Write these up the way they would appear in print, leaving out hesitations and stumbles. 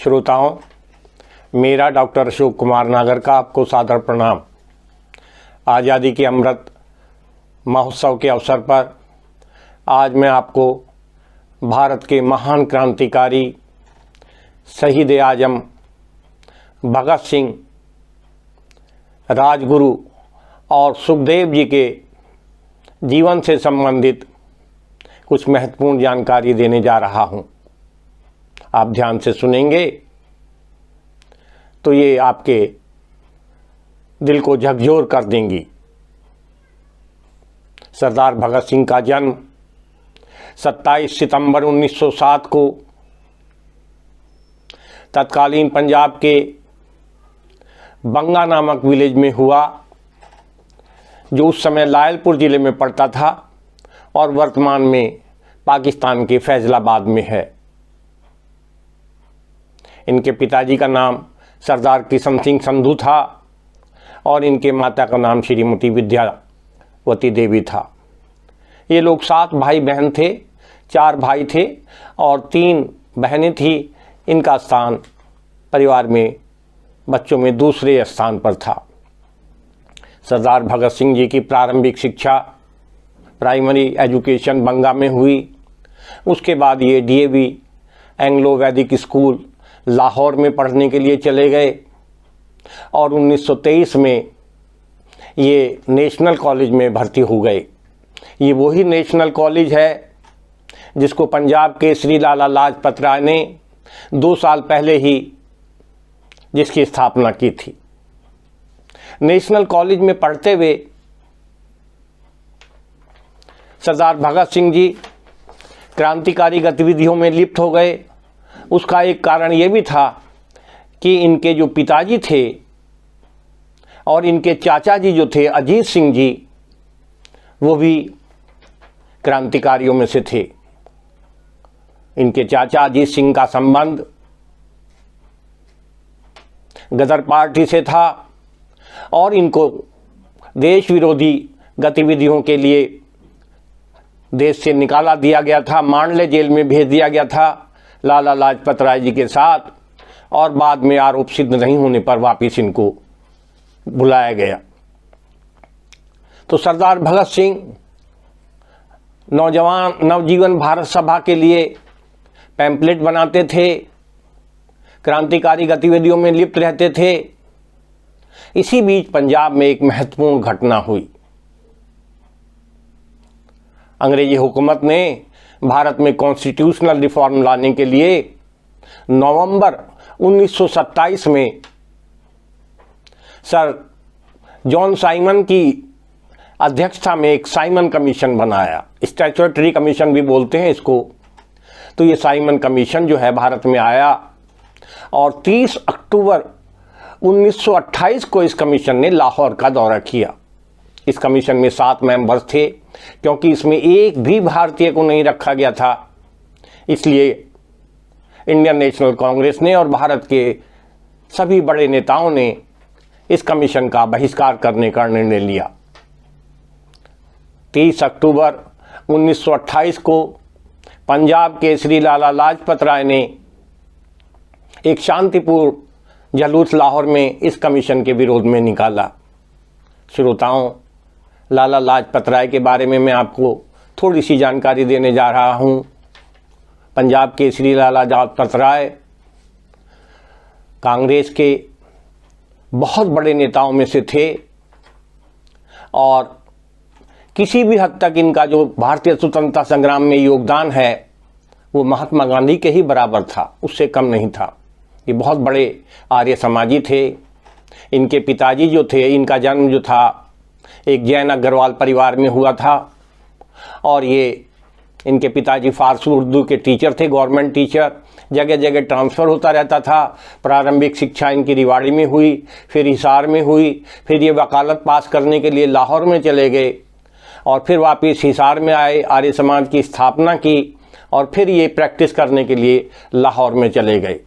श्रोताओं, मेरा डॉक्टर अशोक कुमार नागर का आपको सादर प्रणाम। आज़ादी के अमृत महोत्सव के अवसर पर आज मैं आपको भारत के महान क्रांतिकारी शहीद आजम भगत सिंह, राजगुरु और सुखदेव जी के जीवन से संबंधित कुछ महत्वपूर्ण जानकारी देने जा रहा हूं। आप ध्यान से सुनेंगे तो ये आपके दिल को झकझोर कर देंगी। सरदार भगत सिंह का जन्म 27 सितंबर 1907 को तत्कालीन पंजाब के बंगा नामक विलेज में हुआ, जो उस समय लायलपुर ज़िले में पड़ता था और वर्तमान में पाकिस्तान के फैज़लाबाद में है। इनके पिताजी का नाम सरदार किशन सिंह संधू था और इनके माता का नाम श्रीमती विद्यावती देवी था। ये लोग 7 भाई बहन थे, 4 भाई थे और 3 बहनें थी। इनका स्थान परिवार में बच्चों में दूसरे स्थान पर था। सरदार भगत सिंह जी की प्रारंभिक शिक्षा प्राइमरी एजुकेशन बंगा में हुई। उसके बाद ये DAV एंग्लो वैदिक स्कूल लाहौर में पढ़ने के लिए चले गए और 1923 में ये नेशनल कॉलेज में भर्ती हो गए। ये वही नेशनल कॉलेज है जिसको पंजाब के श्री लाला लाजपत राय ने 2 साल पहले ही जिसकी स्थापना की थी। नेशनल कॉलेज में पढ़ते हुए सरदार भगत सिंह जी क्रांतिकारी गतिविधियों में लिप्त हो गए। उसका एक कारण ये भी था कि इनके जो पिताजी थे और इनके चाचा जी जो थे अजीत सिंह जी, वो भी क्रांतिकारियों में से थे। इनके चाचा अजीत सिंह का संबंध गदर पार्टी से था और इनको देश विरोधी गतिविधियों के लिए देश से निकाला दिया गया था, मांडले जेल में भेज दिया गया था लाला लाजपत राय जी के साथ, और बाद में आरोप सिद्ध नहीं होने पर वापस इनको बुलाया गया। तो सरदार भगत सिंह नवजीवन भारत सभा के लिए पैम्पलेट बनाते थे, क्रांतिकारी गतिविधियों में लिप्त रहते थे। इसी बीच पंजाब में एक महत्वपूर्ण घटना हुई। अंग्रेजी हुकूमत ने भारत में कॉन्स्टिट्यूशनल रिफॉर्म लाने के लिए नवंबर 1927 में सर जॉन साइमन की अध्यक्षता में एक साइमन कमीशन बनाया। स्टैट्यूटरी कमीशन भी बोलते हैं इसको। तो ये साइमन कमीशन जो है भारत में आया और 30 अक्टूबर 1928 को इस कमीशन ने लाहौर का दौरा किया। इस कमीशन में 7 मेंबर्स थे। क्योंकि इसमें एक भी भारतीय को नहीं रखा गया था, इसलिए इंडियन नेशनल कांग्रेस ने और भारत के सभी बड़े नेताओं ने इस कमीशन का बहिष्कार करने का निर्णय लिया। 30 अक्टूबर 1928 को पंजाब के श्री लाला लाजपत राय ने एक शांतिपूर्ण जुलूस लाहौर में इस कमीशन के विरोध में निकाला। श्रोताओं, लाला लाजपत राय के बारे में मैं आपको थोड़ी सी जानकारी देने जा रहा हूं। पंजाब के श्री लाला लाजपत राय कांग्रेस के बहुत बड़े नेताओं में से थे और किसी भी हद तक इनका जो भारतीय स्वतंत्रता संग्राम में योगदान है वो महात्मा गांधी के ही बराबर था, उससे कम नहीं था। ये बहुत बड़े आर्य समाजी थे। इनके पिताजी जो थे, इनका जन्म जो था एक जैन अग्रवाल परिवार में हुआ था और ये इनके पिताजी फारसी उर्दू के टीचर थे, गवर्नमेंट टीचर। जगह जगह ट्रांसफ़र होता रहता था। प्रारंभिक शिक्षा इनकी रिवाड़ी में हुई, फिर हिसार में हुई, फिर ये वकालत पास करने के लिए लाहौर में चले गए और फिर वापस हिसार में आए, आर्य समाज की स्थापना की और फिर ये प्रैक्टिस करने के लिए लाहौर में चले गए।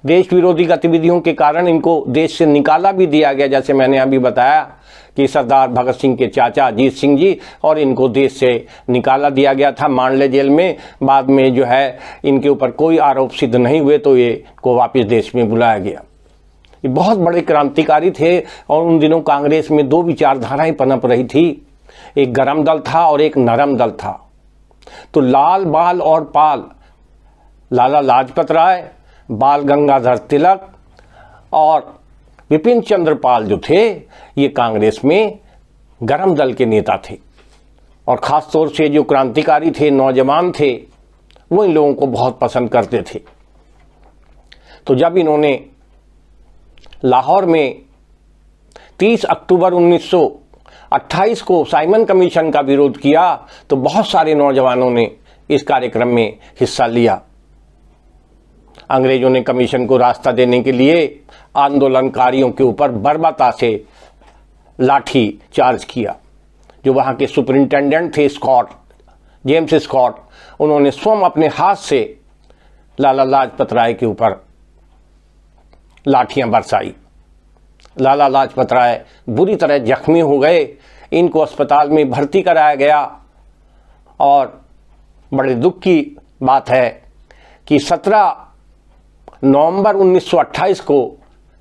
देश विरोधी गतिविधियों के कारण इनको देश से निकाला भी दिया गया, जैसे मैंने अभी बताया कि सरदार भगत सिंह के चाचा अजीत सिंह जी, और इनको देश से निकाला दिया गया था मांडले जेल में। बाद में जो है इनके ऊपर कोई आरोप सिद्ध नहीं हुए तो ये को वापस देश में बुलाया गया। ये बहुत बड़े क्रांतिकारी थे और उन दिनों कांग्रेस में दो विचारधाराएं पनप रही थी, एक गरम दल था और एक नरम दल था। तो लाल बाल और पाल, लाला लाजपत राय, बाल गंगाधर तिलक और विपिन चंद्र पाल जो थे, ये कांग्रेस में गरम दल के नेता थे। और ख़ास तौर से जो क्रांतिकारी थे, नौजवान थे, वो इन लोगों को बहुत पसंद करते थे। तो जब इन्होंने लाहौर में 30 अक्टूबर 1928 को साइमन कमीशन का विरोध किया तो बहुत सारे नौजवानों ने इस कार्यक्रम में हिस्सा लिया। अंग्रेजों ने कमीशन को रास्ता देने के लिए आंदोलनकारियों के ऊपर बर्बरता से लाठी चार्ज किया। जो वहाँ के सुपरिंटेंडेंट थे स्कॉट, जेम्स स्कॉट, उन्होंने स्वयं अपने हाथ से लाला लाजपत राय के ऊपर लाठियां बरसाई। लाला लाजपत राय बुरी तरह जख्मी हो गए, इनको अस्पताल में भर्ती कराया गया। और बड़े दुख की बात है कि 17 नवंबर 1928 को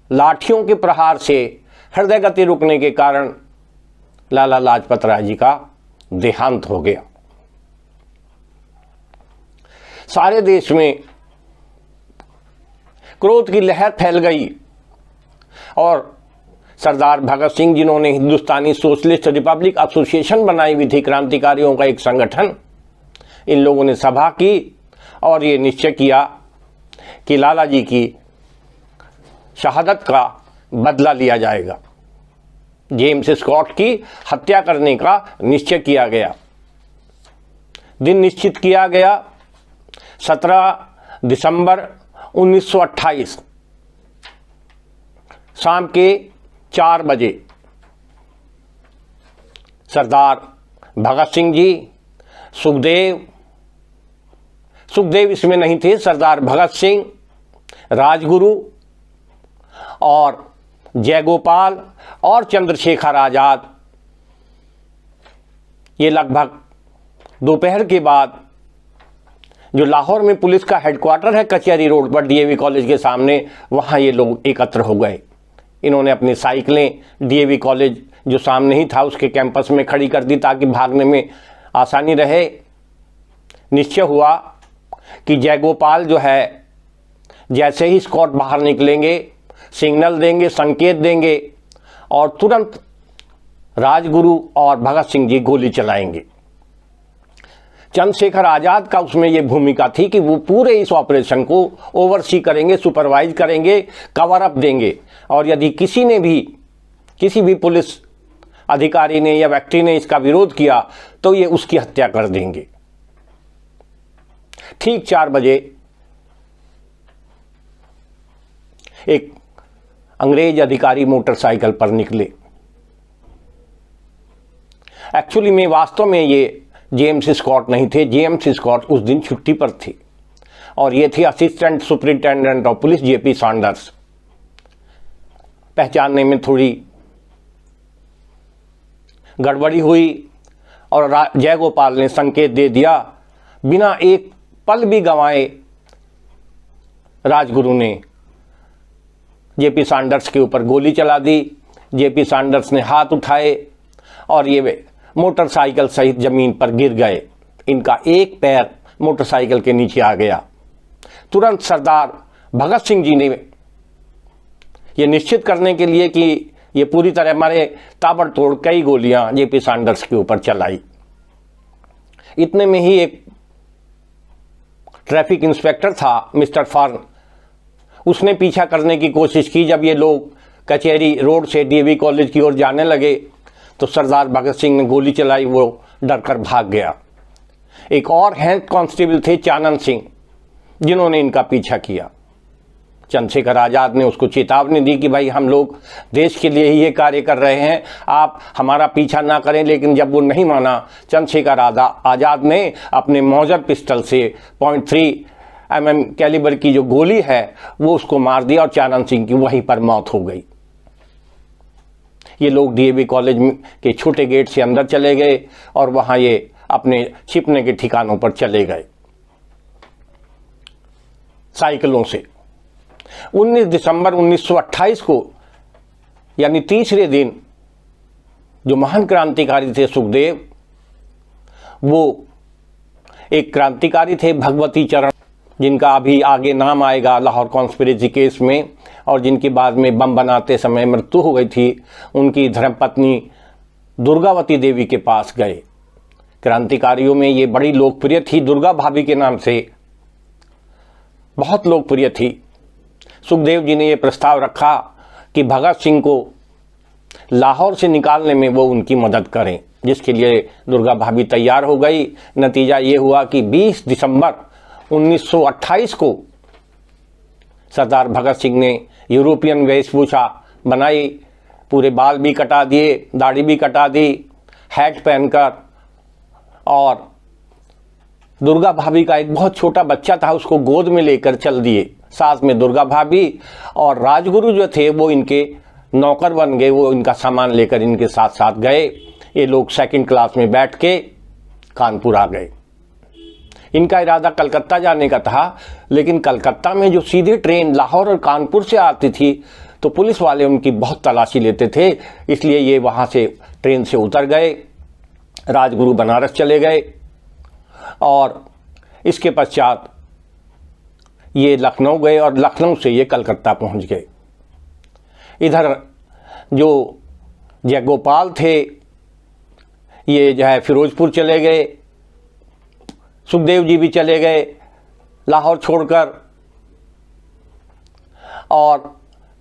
लाठियों के प्रहार से हृदय गति रुकने के कारण लाला लाजपत राय जी का देहांत हो गया। सारे देश में क्रोध की लहर फैल गई और सरदार भगत सिंह, जिन्होंने हिंदुस्तानी सोशलिस्ट रिपब्लिक एसोसिएशन बनाई हुई थी, क्रांतिकारियों का एक संगठन, इन लोगों ने सभा की और ये निश्चय किया कि लाला जी की शहादत का बदला लिया जाएगा। जेम्स स्कॉट की हत्या करने का निश्चय किया गया। दिन निश्चित किया गया 17 दिसंबर 1928 शाम के 4 बजे। सरदार भगत सिंह जी, सुखदेव इसमें नहीं थे, सरदार भगत सिंह, राजगुरु और जयगोपाल और चंद्रशेखर आज़ाद, ये लगभग दोपहर के बाद जो लाहौर में पुलिस का हेडक्वार्टर है कचहरी रोड पर डीएवी कॉलेज के सामने, वहाँ ये लोग एकत्र हो गए। इन्होंने अपनी साइकिलें डीएवी कॉलेज जो सामने ही था उसके कैंपस में खड़ी कर दी ताकि भागने में आसानी रहे। निश्चय हुआ कि जयगोपाल जो है, जैसे ही स्कॉट बाहर निकलेंगे, सिग्नल देंगे, संकेत देंगे और तुरंत राजगुरु और भगत सिंह जी गोली चलाएंगे। चंद्रशेखर आज़ाद का उसमें ये भूमिका थी कि वो पूरे इस ऑपरेशन को ओवरसी करेंगे, सुपरवाइज करेंगे, कवर अप देंगे और यदि किसी भी पुलिस अधिकारी ने या व्यक्ति ने इसका विरोध किया तो ये उसकी हत्या कर देंगे। ठीक 4 बजे एक अंग्रेज अधिकारी मोटरसाइकिल पर निकले। एक्चुअली में वास्तव में ये जेम्स स्कॉट नहीं थे। जेम्स स्कॉट उस दिन छुट्टी पर थे और ये थे assistant superintendent of police JP Sanders. पहचानने में थोड़ी गड़बड़ी हुई और जयगोपाल ने संकेत दे दिया। बिना एक पल भी गंवाए राजगुरु ने जेपी सैंडर्स के ऊपर गोली चला दी। जेपी सैंडर्स ने हाथ उठाए और ये मोटरसाइकिल सहित जमीन पर गिर गए। इनका एक पैर मोटरसाइकिल के नीचे आ गया। तुरंत सरदार भगत सिंह जी ने ये निश्चित करने के लिए कि ये पूरी तरह मरे, ताबड़तोड़ कई गोलियां जेपी सैंडर्स के ऊपर चलाई। इतने में ही एक ट्रैफिक इंस्पेक्टर था मिस्टर फर्न, उसने पीछा करने की कोशिश की। जब ये लोग कचहरी रोड से डीएवी कॉलेज की ओर जाने लगे तो सरदार भगत सिंह ने गोली चलाई, वो डरकर भाग गया। एक और हेड कांस्टेबल थे चानन सिंह, जिन्होंने इनका पीछा किया। चंद्रशेखर आज़ाद ने उसको चेतावनी दी कि भाई हम लोग देश के लिए ही ये कार्य कर रहे हैं, आप हमारा पीछा ना करें। लेकिन जब वो नहीं माना, चंद्रशेखर आज़ाद ने अपने मौजर पिस्टल से .3 mm कैलिबर की जो गोली है वो उसको मार दिया और चानन सिंह की वहीं पर मौत हो गई। ये लोग डीएवी कॉलेज के छोटे गेट से अंदर चले गए और वहां ये अपने छिपने के ठिकानों पर चले गए साइकिलों से। 19 दिसंबर 1928 को यानी तीसरे दिन जो महान क्रांतिकारी थे सुखदेव, वो एक क्रांतिकारी थे भगवती चरण, जिनका अभी आगे नाम आएगा लाहौर कॉन्स्पिरेसी केस में, और जिनकी बाद में बम बनाते समय मृत्यु हो गई थी। उनकी धर्मपत्नी दुर्गावती देवी के पास गए। क्रांतिकारियों में ये बड़ी लोकप्रिय थी, दुर्गा भाभी के नाम से बहुत लोकप्रिय थी। सुखदेव जी ने ये प्रस्ताव रखा कि भगत सिंह को लाहौर से निकालने में वो उनकी मदद करें, जिसके लिए दुर्गा भाभी तैयार हो गई। नतीजा ये हुआ कि 20 दिसंबर 1928 को सरदार भगत सिंह ने यूरोपियन वेशभूषा बनाई, पूरे बाल भी कटा दिए, दाढ़ी भी कटा दी, हैट पहनकर, और दुर्गा भाभी का एक बहुत छोटा बच्चा था उसको गोद में लेकर चल दिए। साथ में दुर्गा भाभी और राजगुरु जो थे वो इनके नौकर बन गए, वो इनका सामान लेकर इनके साथ साथ गए। ये लोग सेकंड क्लास में बैठ के कानपुर आ गए। इनका इरादा कलकत्ता जाने का था, लेकिन कलकत्ता में जो सीधी ट्रेन लाहौर और कानपुर से आती थी तो पुलिस वाले उनकी बहुत तलाशी लेते थे, इसलिए ये वहाँ से ट्रेन से उतर गए, राजगुरु बनारस चले गए और इसके पश्चात ये लखनऊ गए और लखनऊ से ये कलकत्ता पहुँच गए। इधर जो जयगोपाल थे ये जो है फिरोजपुर चले गए, सुखदेव जी भी चले गए लाहौर छोड़कर, और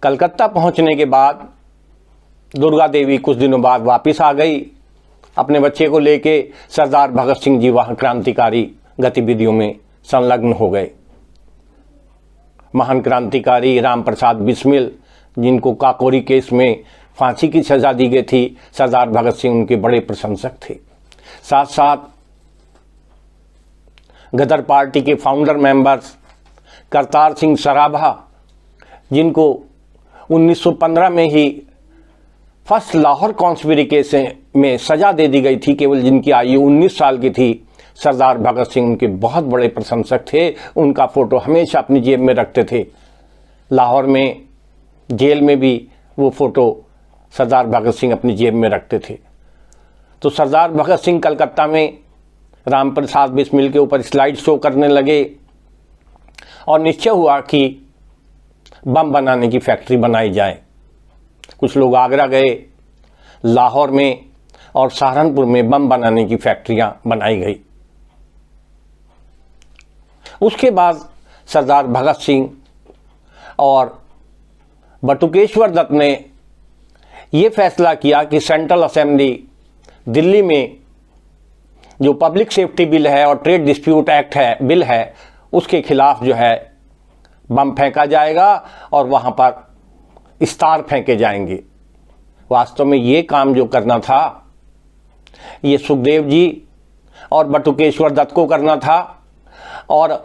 कलकत्ता पहुंचने के बाद दुर्गा देवी कुछ दिनों बाद वापस आ गई अपने बच्चे को लेके। सरदार भगत सिंह जी वहां क्रांतिकारी गतिविधियों में संलग्न हो गए। महान क्रांतिकारी राम प्रसाद बिस्मिल, जिनको काकोरी केस में फांसी की सजा दी गई थी, सरदार भगत सिंह उनके बड़े प्रशंसक थे। साथ साथ गदर पार्टी के फाउंडर मेंबर्स करतार सिंह सराभा, जिनको 1915 में ही फर्स्ट लाहौर कॉन्स्पिरेसी में सजा दे दी गई थी, केवल जिनकी आयु 19 साल की थी, सरदार भगत सिंह उनके बहुत बड़े प्रशंसक थे। उनका फोटो हमेशा अपनी जेब में रखते थे। लाहौर में जेल में भी वो फोटो सरदार भगत सिंह अपनी जेब में रखते थे। तो सरदार भगत सिंह कलकत्ता में राम प्रसाद बिस्मिल के ऊपर स्लाइड शो करने लगे और निश्चय हुआ कि बम बनाने की फैक्ट्री बनाई जाए। कुछ लोग आगरा गए, लाहौर में और सहारनपुर में बम बनाने की फैक्ट्रियां बनाई गई। उसके बाद सरदार भगत सिंह और बटुकेश्वर दत्त ने यह फैसला किया कि सेंट्रल असेंबली दिल्ली में जो पब्लिक सेफ्टी बिल है और ट्रेड डिस्प्यूट एक्ट है बिल है, उसके खिलाफ जो है बम फेंका जाएगा और वहां पर स्टार फेंके जाएंगे। वास्तव में ये काम जो करना था ये सुखदेव जी और बटुकेश्वर दत्त को करना था और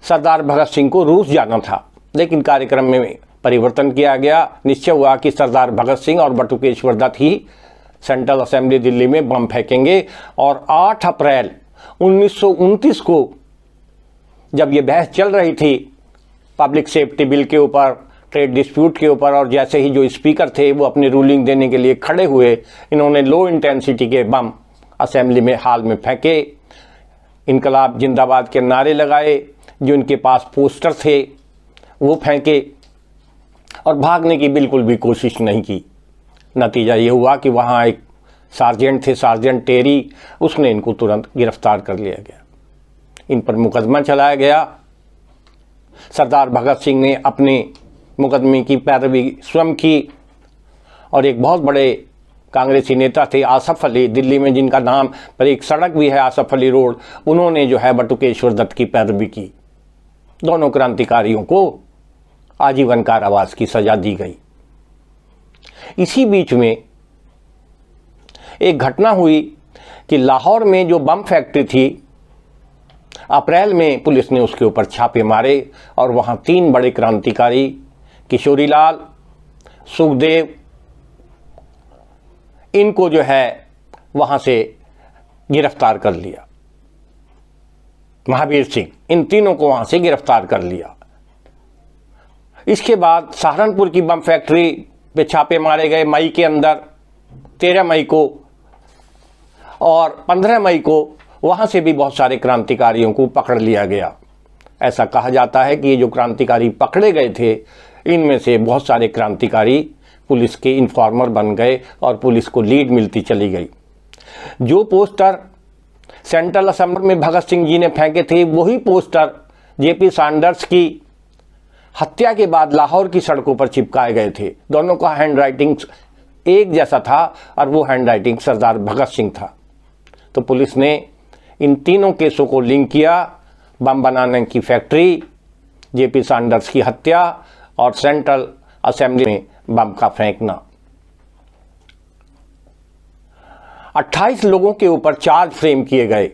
सरदार भगत सिंह को रूस जाना था, लेकिन कार्यक्रम में परिवर्तन किया गया। निश्चय हुआ कि सरदार भगत सिंह और बटुकेश्वर दत्त ही सेंट्रल असेंबली दिल्ली में बम फेंकेंगे। और 8 अप्रैल 1929 को जब ये बहस चल रही थी पब्लिक सेफ्टी बिल के ऊपर, ट्रेड डिस्प्यूट के ऊपर, और जैसे ही जो स्पीकर थे वो अपनी रूलिंग देने के लिए खड़े हुए, इन्होंने लो इंटेंसिटी के बम असेंबली में हाल में फेंके, इनकलाब जिंदाबाद के नारे लगाए, जो इनके पास पोस्टर थे वो फेंके और भागने की बिल्कुल भी कोशिश नहीं की। नतीजा ये हुआ कि वहाँ एक सार्जेंट थे, सार्जेंट टेरी, उसने इनको तुरंत गिरफ्तार कर लिया गया। इन पर मुकदमा चलाया गया। सरदार भगत सिंह ने अपने मुकदमे की पैरवी स्वयं की और एक बहुत बड़े कांग्रेसी नेता थे आसफ अली, दिल्ली में जिनका नाम पर एक सड़क भी है आसफ अली रोड, उन्होंने जो है बटुकेश्वर दत्त की पैरवी की। दोनों क्रांतिकारियों को आजीवन कारावास की सजा दी गई। इसी बीच में एक घटना हुई कि लाहौर में जो बम फैक्ट्री थी अप्रैल में पुलिस ने उसके ऊपर छापे मारे और वहाँ 3 बड़े क्रांतिकारी किशोरीलाल, सुखदेव, इनको जो है वहाँ से गिरफ्तार कर लिया। महावीर सिंह, इन तीनों को वहाँ से गिरफ्तार कर लिया। इसके बाद सहारनपुर की बम फैक्ट्री पे छापे मारे गए मई के अंदर, 13 मई को, और 15 मई को वहाँ से भी बहुत सारे क्रांतिकारियों को पकड़ लिया गया। ऐसा कहा जाता है कि ये जो क्रांतिकारी पकड़े गए थे, इनमें से बहुत सारे क्रांतिकारी पुलिस के इन्फॉर्मर बन गए और पुलिस को लीड मिलती चली गई। जो पोस्टर सेंट्रल असेंबली में भगत सिंह जी ने फेंके थे, वही पोस्टर जेपी सैंडर्स की हत्या के बाद लाहौर की सड़कों पर चिपकाए गए थे। दोनों का हैंड राइटिंग एक जैसा था और वो हैंड राइटिंग सरदार भगत सिंह था। तो पुलिस ने इन तीनों केसों को लिंक किया, बम बनाने की फैक्ट्री, जेपी सैंडर्स की हत्या और सेंट्रल असेंबली में बम का फेंकना। 28 लोगों के ऊपर चार्ज फ्रेम किए गए,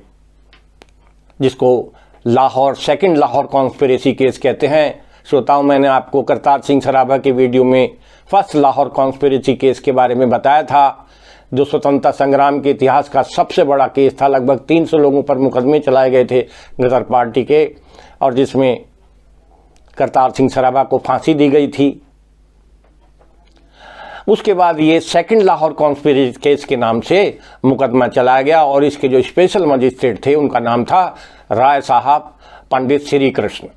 जिसको सेकंड लाहौर कॉन्स्पिरेसी केस कहते हैं। श्रोताओं, मैंने आपको करतार सिंह सराभा के वीडियो में फर्स्ट लाहौर कॉन्स्पिरेसी केस के बारे में बताया था, जो स्वतंत्रता संग्राम के इतिहास का सबसे बड़ा केस था। लगभग 300 लोगों पर मुकदमे चलाए गए थे गदर पार्टी के, और जिसमें करतार सिंह सराभा को फांसी दी गई थी। उसके बाद ये सेकंड लाहौर कॉन्स्पिरेसी केस के नाम से मुकदमा चलाया गया, और इसके जो स्पेशल मजिस्ट्रेट थे उनका नाम था राय साहब पंडित श्री कृष्ण।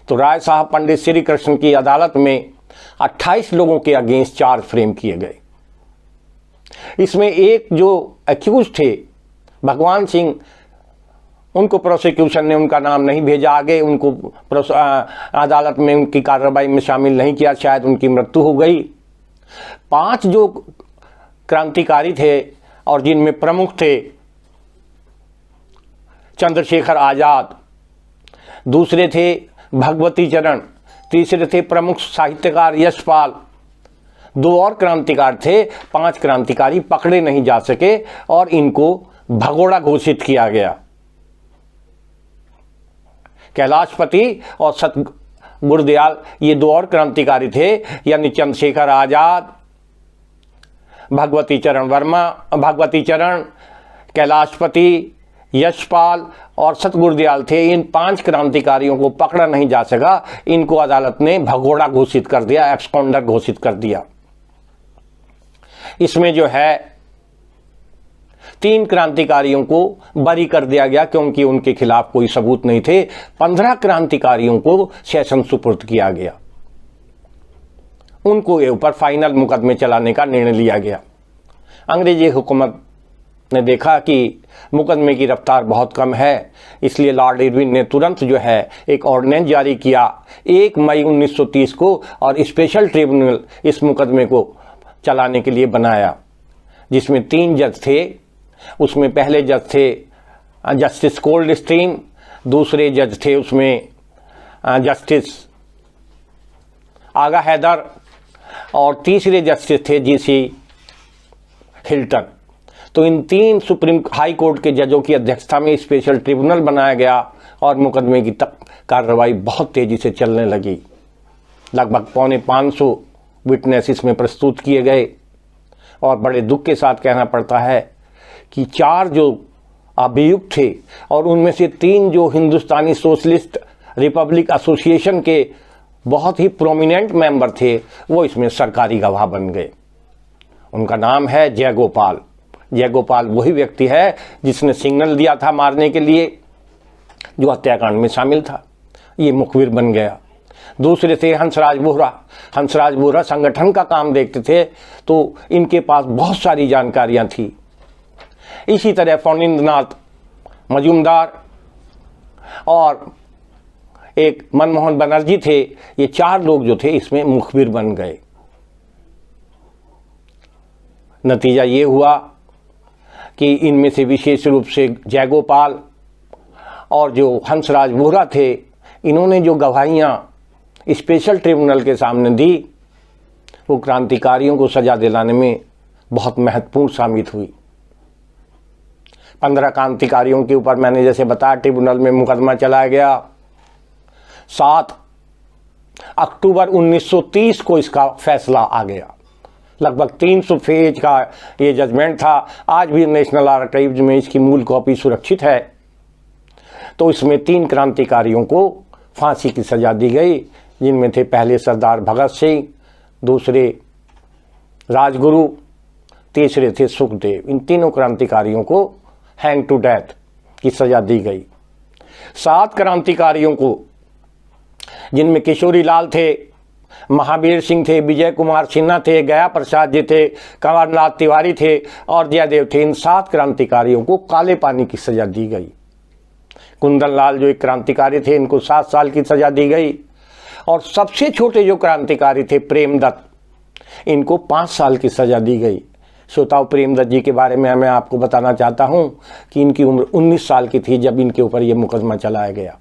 तो राय साहब पंडित श्री कृष्ण की अदालत में 28 लोगों के अगेंस्ट चार्ज फ्रेम किए गए। इसमें एक जो अक्यूज थे भगवान सिंह, उनको प्रोसिक्यूशन ने उनका नाम नहीं भेजा आगे, उनको अदालत में उनकी कार्रवाई में शामिल नहीं किया, शायद उनकी मृत्यु हो गई। 5 जो क्रांतिकारी थे और जिनमें प्रमुख थे चंद्रशेखर आजाद, दूसरे थे भगवती चरण, तीसरे थे प्रमुख साहित्यकार यशपाल, 2 और क्रांतिकार थे। 5 क्रांतिकारी पकड़े नहीं जा सके और इनको भगोड़ा घोषित किया गया। कैलाशपति और सत गुरदयाल, ये 2 और क्रांतिकारी थे, यानी चंद्रशेखर आजाद, भगवती चरण, कैलाशपति, यशपाल और सतगुरदयाल थे। इन 5 क्रांतिकारियों को पकड़ा नहीं जा सका। इनको अदालत ने भगोड़ा घोषित कर दिया, एब्सकॉन्डर घोषित कर दिया। इसमें जो है 3 क्रांतिकारियों को बरी कर दिया गया क्योंकि उनके खिलाफ कोई सबूत नहीं थे। 15 क्रांतिकारियों को सेशन सुपुर्द किया गया, उनको ऊपर फाइनल मुकदमे चलाने का निर्णय लिया गया। अंग्रेजी हुकूमत ने देखा कि मुकदमे की रफ्तार बहुत कम है, इसलिए लॉर्ड इरविन ने तुरंत जो है एक ऑर्डिनेंस जारी किया 1 मई 1930 को, और स्पेशल ट्रिब्यूनल इस मुकदमे को चलाने के लिए बनाया, जिसमें 3 जज थे। उसमें पहले जज थे जस्टिस कोल्ड स्ट्रीम, दूसरे जज थे उसमें जस्टिस आगा हैदर, और तीसरे जस्टिस थे जीसी हिल्टन। तो इन 3 सुप्रीम हाई कोर्ट के जजों की अध्यक्षता में स्पेशल ट्रिब्यूनल बनाया गया और मुकदमे की कार्रवाई बहुत तेजी से चलने लगी। लगभग 450 विटनेस इसमें प्रस्तुत किए गए, और बड़े दुख के साथ कहना पड़ता है कि 4 जो अभियुक्त थे और उनमें से 3 जो हिंदुस्तानी सोशलिस्ट रिपब्लिक एसोसिएशन के बहुत ही प्रोमिनेंट मेंबर थे, वो इसमें सरकारी गवाह बन गए। उनका नाम है जयगोपाल। जयगोपाल वही व्यक्ति है जिसने सिग्नल दिया था मारने के लिए, जो हत्याकांड में शामिल था। ये मुखबिर बन गया। दूसरे थे हंसराज बोहरा। हंसराज बोहरा संगठन का काम देखते थे, तो इनके पास बहुत सारी जानकारियां थी। इसी तरह फणींद्रनाथ मजूमदार और एक मनमोहन बनर्जी थे। ये 4 लोग जो थे इसमें मुखबिर बन गए। नतीजा ये हुआ कि इनमें से विशेष रूप से जयगोपाल और जो हंसराज बोहरा थे, इन्होंने जो गवाहियाँ स्पेशल ट्रिब्यूनल के सामने दी, वो क्रांतिकारियों को सजा दिलाने में बहुत महत्वपूर्ण साबित हुई। 15 क्रांतिकारियों के ऊपर मैंने जैसे बताया ट्रिब्यूनल में मुकदमा चलाया गया। 7 अक्टूबर 1930 को इसका फैसला आ गया। लगभग 300 पेज का ये जजमेंट था। आज भी नेशनल आर्काइव्स में इसकी मूल कॉपी सुरक्षित है। तो इसमें 3 क्रांतिकारियों को फांसी की सजा दी गई, जिनमें थे पहले सरदार भगत सिंह, दूसरे राजगुरु, तीसरे थे सुखदेव। इन तीनों क्रांतिकारियों को हैंग टू डेथ की सजा दी गई। 7 क्रांतिकारियों को, जिनमें किशोरी लाल थे, महावीर सिंह थे, विजय कुमार सिन्हा थे, गया प्रसाद जी थे, कंवरनाथ तिवारी थे और जयदेव थे, इन 7 क्रांतिकारियों को काले पानी की सजा दी गई। कुंदन लाल जो एक क्रांतिकारी थे, इनको 7 साल की सजा दी गई। और सबसे छोटे जो क्रांतिकारी थे प्रेमदत्त, इनको 5 साल की सजा दी गई। श्रोताओं, प्रेमदत्त जी के बारे में मैं आपको बताना चाहता हूं कि इनकी उम्र 19 साल की थी जब इनके ऊपर यह मुकदमा चलाया गया।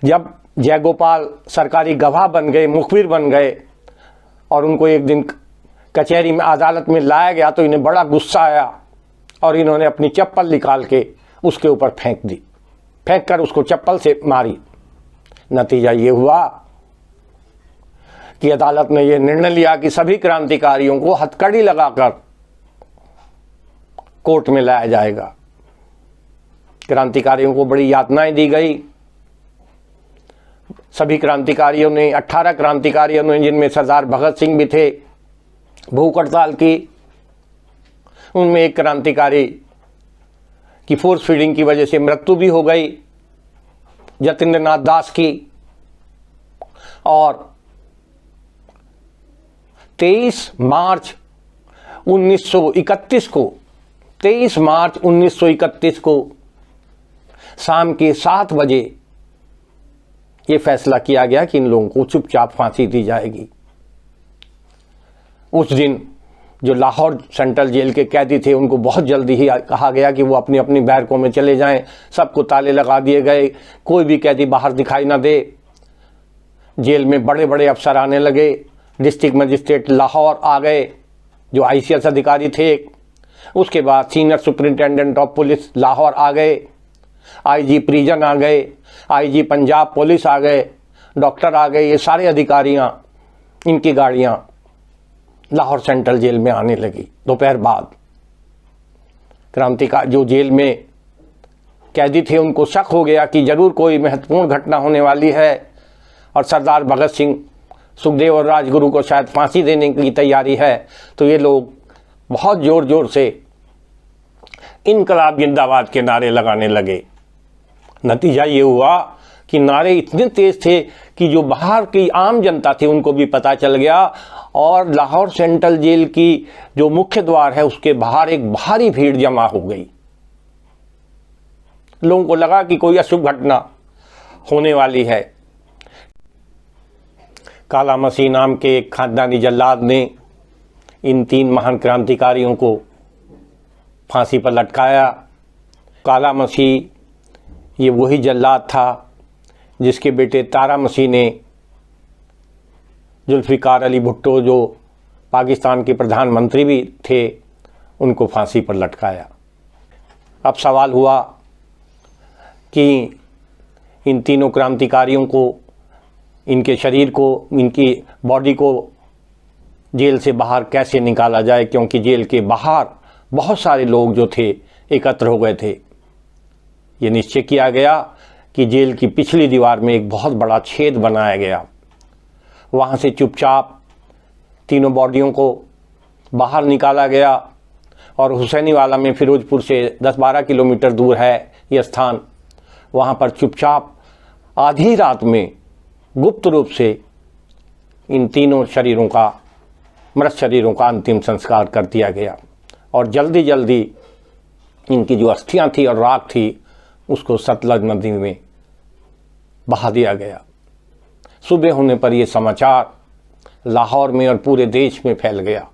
जब जयगोपाल सरकारी गवाह बन गए, मुखबिर बन गए और उनको एक दिन कचहरी में, अदालत में लाया गया तो इन्हें बड़ा गुस्सा आया और इन्होंने अपनी चप्पल निकाल के उसके ऊपर फेंक दी, फेंक कर उसको चप्पल से मारी। नतीजा ये हुआ कि अदालत ने यह निर्णय लिया कि सभी क्रांतिकारियों को हथकड़ी लगाकर कोर्ट में लाया जाएगा। क्रांतिकारियों को बड़ी यातनाएं दी गई। सभी क्रांतिकारियों ने, 18 क्रांतिकारियों ने, जिनमें सरदार भगत सिंह भी थे, भूख हड़ताल की। उनमें एक क्रांतिकारी की फोर्स फीडिंग की वजह से मृत्यु भी हो गई, जतेंद्र नाथ दास की। और 23 मार्च 1931 को शाम के 7 बजे ये फैसला किया गया कि इन लोगों को चुपचाप फांसी दी जाएगी। उस दिन जो लाहौर सेंट्रल जेल के कैदी थे, उनको बहुत जल्दी ही कहा गया कि वो अपनी अपनी बैरकों में चले जाएं। सबको ताले लगा दिए गए, कोई भी कैदी बाहर दिखाई ना दे। जेल में बड़े बड़े अफसर आने लगे। डिस्ट्रिक्ट मजिस्ट्रेट लाहौर आ गए, जो ICS अधिकारी थे। उसके बाद senior superintendent of police Lahore आ गए, IG प्रिजन आ गए, IG पंजाब पुलिस आ गए, डॉक्टर आ गए। ये सारे अधिकारियां, इनकी गाड़ियां लाहौर सेंट्रल जेल में आने लगी। दोपहर बाद क्रांतिकारी जो जेल में कैदी थे, उनको शक हो गया कि जरूर कोई महत्वपूर्ण घटना होने वाली है और सरदार भगत सिंह, सुखदेव और राजगुरु को शायद फांसी देने की तैयारी है। तो ये लोग बहुत जोर जोर से इनकलाब जिंदाबाद के नारे लगाने लगे। नतीजा ये हुआ कि नारे इतने तेज थे कि जो बाहर की आम जनता थी उनको भी पता चल गया और लाहौर सेंट्रल जेल की जो मुख्य द्वार है उसके बाहर एक भारी भीड़ जमा हो गई। लोगों को लगा कि कोई अशुभ घटना होने वाली है। काला मसीह नाम के एक खानदानी जल्लाद ने इन 3 महान क्रांतिकारियों को फांसी पर लटकाया। काला मसीह ये वही जल्लाद था जिसके बेटे तारा मसीह ने जुल्फ़िकार अली भुट्टो, जो पाकिस्तान के प्रधानमंत्री भी थे, उनको फांसी पर लटकाया। अब सवाल हुआ कि इन तीनों क्रांतिकारियों को, इनके शरीर को, इनकी बॉडी को जेल से बाहर कैसे निकाला जाए, क्योंकि जेल के बाहर बहुत सारे लोग जो थे एकत्र हो गए थे। ये निश्चय किया गया कि जेल की पिछली दीवार में एक बहुत बड़ा छेद बनाया गया। वहाँ से चुपचाप तीनों बॉडियों को बाहर निकाला गया और हुसैनीवाला में, फिरोजपुर से 10-12 किलोमीटर दूर है यह स्थान, वहाँ पर चुपचाप आधी रात में गुप्त रूप से इन तीनों शरीरों का, मृत शरीरों का अंतिम संस्कार कर दिया गया और जल्दी जल्दी इनकी जो अस्थियां थी और राख थी उसको सतलज नदी में बहा दिया गया। सुबह होने पर यह समाचार लाहौर में और पूरे देश में फैल गया।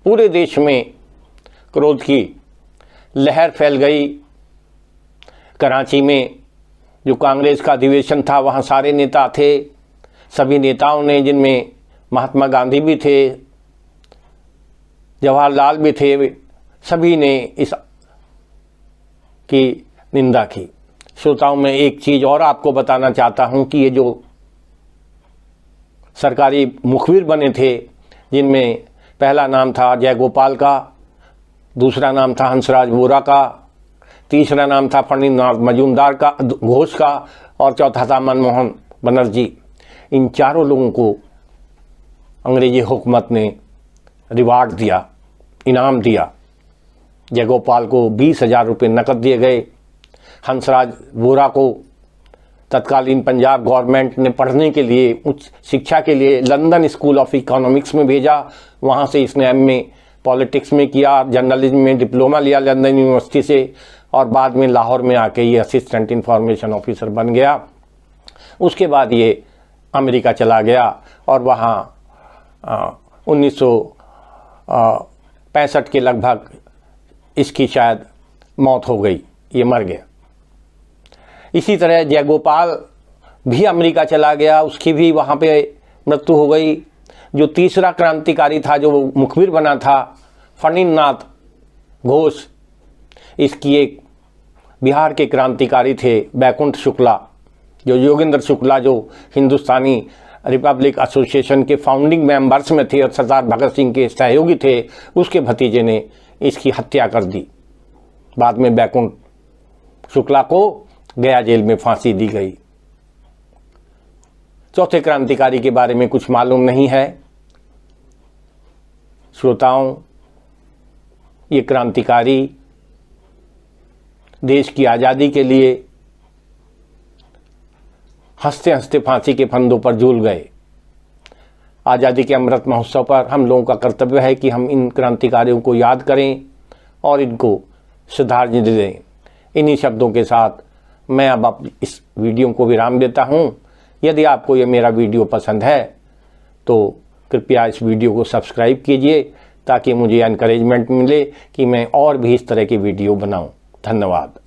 पूरे देश में क्रोध की लहर फैल गई। कराची में जो कांग्रेस का अधिवेशन था, वहाँ सारे नेता थे। सभी नेताओं ने, जिनमें महात्मा गांधी भी थे, जवाहरलाल भी थे, सभी ने इस की निंदा की। श्रोताओं, मैं एक चीज़ और आपको बताना चाहता हूं कि ये जो सरकारी मुखबिर बने थे, जिनमें पहला नाम था जयगोपाल का, दूसरा नाम था हंसराज वोरा का, तीसरा नाम था फणीनाथ मजूमदार का घोष का, और चौथा था मनमोहन बनर्जी। इन चारों लोगों को अंग्रेजी हुकूमत ने रिवार्ड दिया, इनाम दिया। जयगोपाल को 20,000 रुपये नकद दिए गए। हंसराज वोरा को तत्कालीन पंजाब गवर्नमेंट ने पढ़ने के लिए, उच्च शिक्षा के लिए लंदन स्कूल ऑफ इकोनॉमिक्स में भेजा। वहाँ से इसने एमए पॉलिटिक्स में किया, जर्नलिज्म में डिप्लोमा लिया लंदन यूनिवर्सिटी से, और बाद में लाहौर में आके ये असिस्टेंट इंफॉर्मेशन ऑफिसर बन गया। उसके बाद ये अमेरिका चला गया और वहाँ 1965 के लगभग इसकी शायद मौत हो गई, ये मर गया। इसी तरह जयगोपाल भी अमेरिका चला गया, उसकी भी वहाँ पे मृत्यु हो गई। जो तीसरा क्रांतिकारी था, जो मुखबिर बना था, फणीनाथ घोष, इसकी एक बिहार के क्रांतिकारी थे बैकुंठ शुक्ला, जो योगेंद्र शुक्ला, जो हिंदुस्तानी रिपब्लिक एसोसिएशन के फाउंडिंग मेंबर्स में थे और सरदार भगत सिंह के सहयोगी थे, उसके भतीजे ने इसकी हत्या कर दी। बाद में बैकुंठ शुक्ला को गया जेल में फांसी दी गई। चौथे क्रांतिकारी के बारे में कुछ मालूम नहीं है। श्रोताओं, ये क्रांतिकारी देश की आज़ादी के लिए हंसते हंसते फांसी के फंदों पर झूल गए। आज़ादी के अमृत महोत्सव पर हम लोगों का कर्तव्य है कि हम इन क्रांतिकारियों को याद करें और इनको श्रद्धांजलि दें। इन्हीं शब्दों के साथ मैं अब इस वीडियो को विराम देता हूं। यदि आपको ये मेरा वीडियो पसंद है तो कृपया इस वीडियो को सब्सक्राइब कीजिए, ताकि मुझे एनकरेजमेंट मिले कि मैं और भी इस तरह की वीडियो बनाऊं। धन्यवाद।